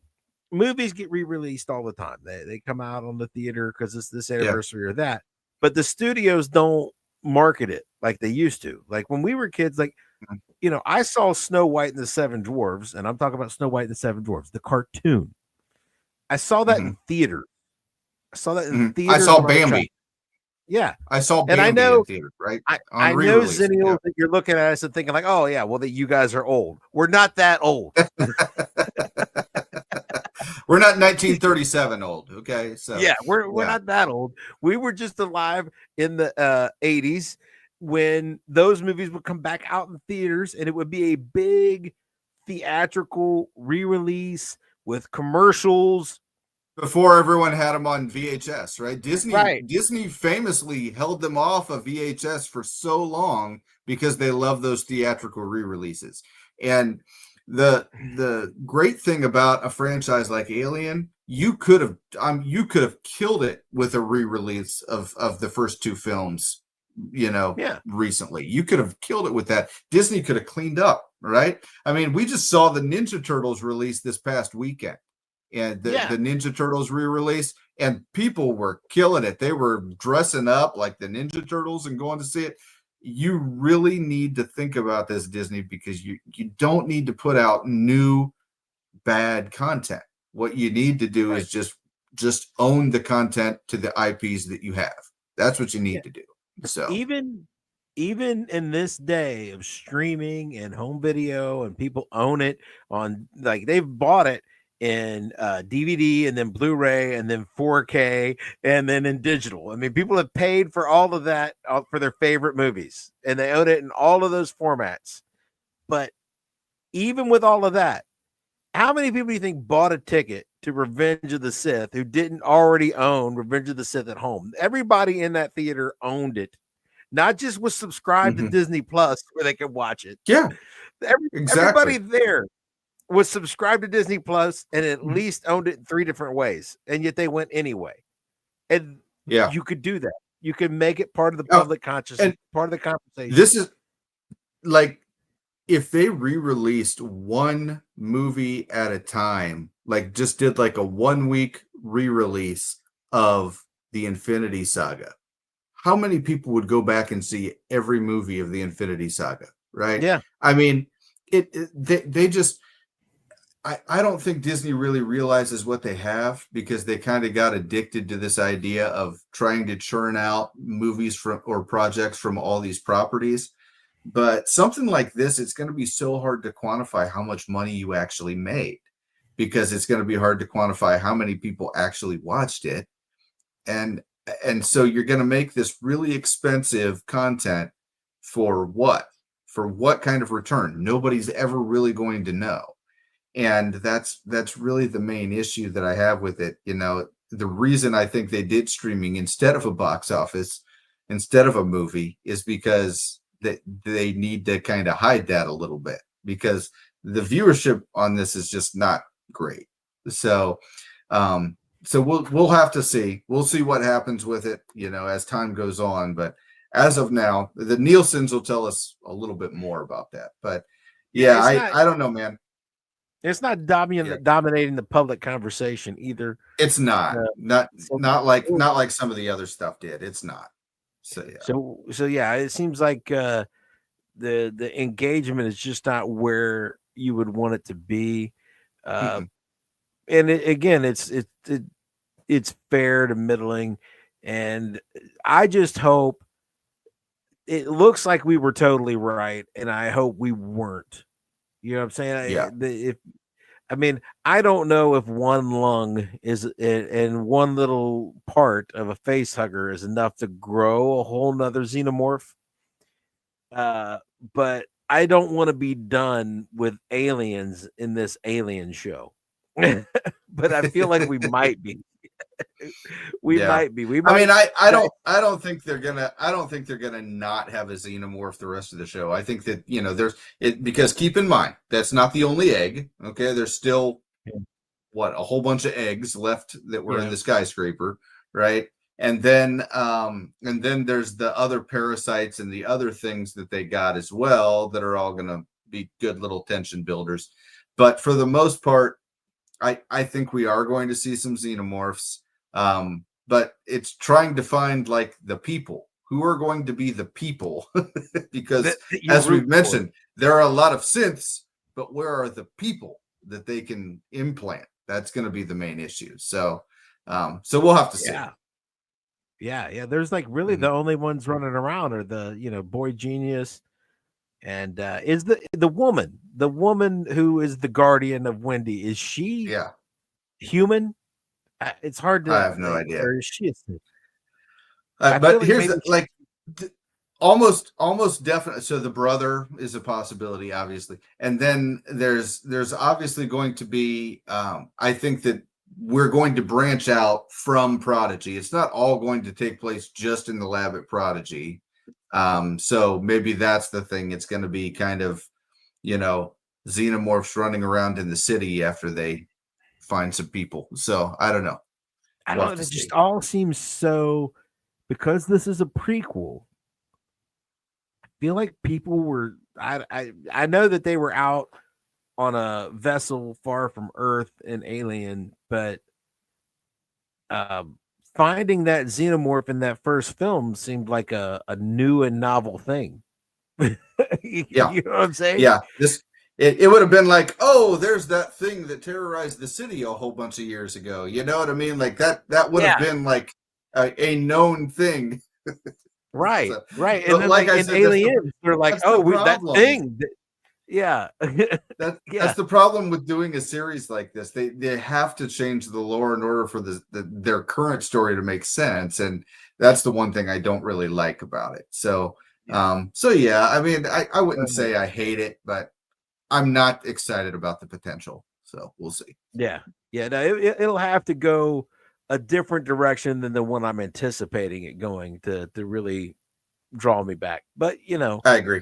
movies get re-released all the time. They come out on the theater because it's this anniversary or that. But the studios don't market it like they used to. Like when we were kids, like, you know, I saw Snow White and the Seven Dwarfs, and I'm talking about Snow White and the Seven Dwarfs, the cartoon. I saw that in theater. I saw that in theater. I saw Bambi. I saw Bambi in theater, right? I know, Zennial, that you're looking at us and thinking like, oh, yeah, well, that you guys are old. We're not that old. We're not 1937 old, okay? So we're not that old. We were just alive in the 80s when those movies would come back out in theaters, and it would be a big theatrical re-release with commercials. Before everyone had them on VHS, right? Disney famously held them off of VHS for so long because they love those theatrical re-releases. And the great thing about a franchise like Alien, you could have killed it with a re-release of the first two films, recently. You could have killed it with that. Disney could have cleaned up, right? I mean, we just saw the Ninja Turtles release this past weekend. And the Ninja Turtles re-release, and people were killing it. They were dressing up like the Ninja Turtles and going to see it. You really need to think about this, Disney, because you don't need to put out new bad content. What you need to do is just own the content to the IPs that you have. That's what you need to do. So even in this day of streaming and home video, and people own it on, like, they've bought it in DVD and then Blu-ray and then 4K and then in digital. I mean, people have paid for all of that for their favorite movies, and they own it in all of those formats. But even with all of that, how many people do you think bought a ticket to Revenge of the Sith who didn't already own Revenge of the Sith at home? Everybody in that theater owned it, not just was subscribed to DisneyPlus where they could watch it. Everybody there was subscribed to DisneyPlus and at least owned it in 3 different ways, and yet they went anyway. And you could do that. You could make it part of the public consciousness, part of the conversation. This is like, if they re-released one movie at a time, like just did like a 1-week re-release of the Infinity Saga, how many people would go back and see every movie of the Infinity Saga, right? Yeah. I mean, they just, I don't think Disney really realizes what they have, because they kind of got addicted to this idea of trying to churn out movies or projects from all these properties. But something like this, it's going to be so hard to quantify how much money you actually made, because it's going to be hard to quantify how many people actually watched it. And so you're going to make this really expensive content for what? For what kind of return? Nobody's ever really going to know. And that's really the main issue that I have with it. the reason I think they did streaming instead of a box office, instead of a movie, is because they need to kind of hide that a little bit, because the viewership on this is just not great. So so we'll have to see. We'll see what happens with it, as time goes on. But as of now, the Nielsen's will tell us a little bit more about that. But yeah, I don't know, man. It's not dominating the public conversation either. It's not like some of the other stuff did. It's not. So yeah. So yeah, it seems like the engagement is just not where you would want it to be. And it's fair to middling, and I just hope it looks like we were totally right, and I hope we weren't. You know what I'm saying? Yeah. I don't know if one lung is and one little part of a face hugger is enough to grow a whole nother xenomorph. But I don't want to be done with aliens in this alien show. But I feel like we might be. We might be. We might. I don't think they're gonna not have a xenomorph the rest of the show. I think that there's it, because keep in mind that's not the only egg. Okay, there's still a whole bunch of eggs left that were in the skyscraper, right? And then there's the other parasites and the other things that they got as well that are all gonna be good little tension builders. But for the most part, I think we are going to see some xenomorphs. But it's trying to find like the people who are going to be the people, because as we've mentioned, there are a lot of synths, but where are the people that they can implant? That's going to be the main issue. So we'll have to see. Yeah. There's like really the only ones running around are the, Boy Genius, and is the woman who is the guardian of Wendy, is she human? It's hard to. I have no idea. Or is she? But here's almost definite. So the brother is a possibility, obviously, and then there's obviously going to be. I think that we're going to branch out from Prodigy. It's not all going to take place just in the lab at Prodigy. So maybe that's the thing. It's going to be kind of, xenomorphs running around in the city after they find some people. So I don't know. I don't know. It just all seems so, because this is a prequel. I feel like people were. I know that they were out on a vessel far from Earth in Alien, but finding that xenomorph in that first film seemed like a new and novel thing. You know what I'm saying? Yeah. It would have been like, oh, there's that thing that terrorized the city a whole bunch of years ago. You know what I mean? Like that would have been like a known thing. Right. So, right. And then like in Aliens, they're like, oh, that thing. Yeah. That's the problem with doing a series like this. They have to change the lore in order for their current story to make sense. And that's the one thing I don't really like about it. So, I wouldn't say I hate it, but I'm not excited about the potential. So we'll see. Yeah. No, it'll have to go a different direction than the one I'm anticipating it going to really draw me back. But I agree.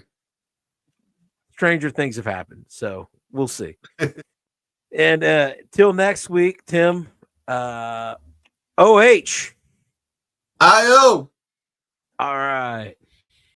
Stranger things have happened, so we'll see. And till next week, Tim. OH. IO. All right.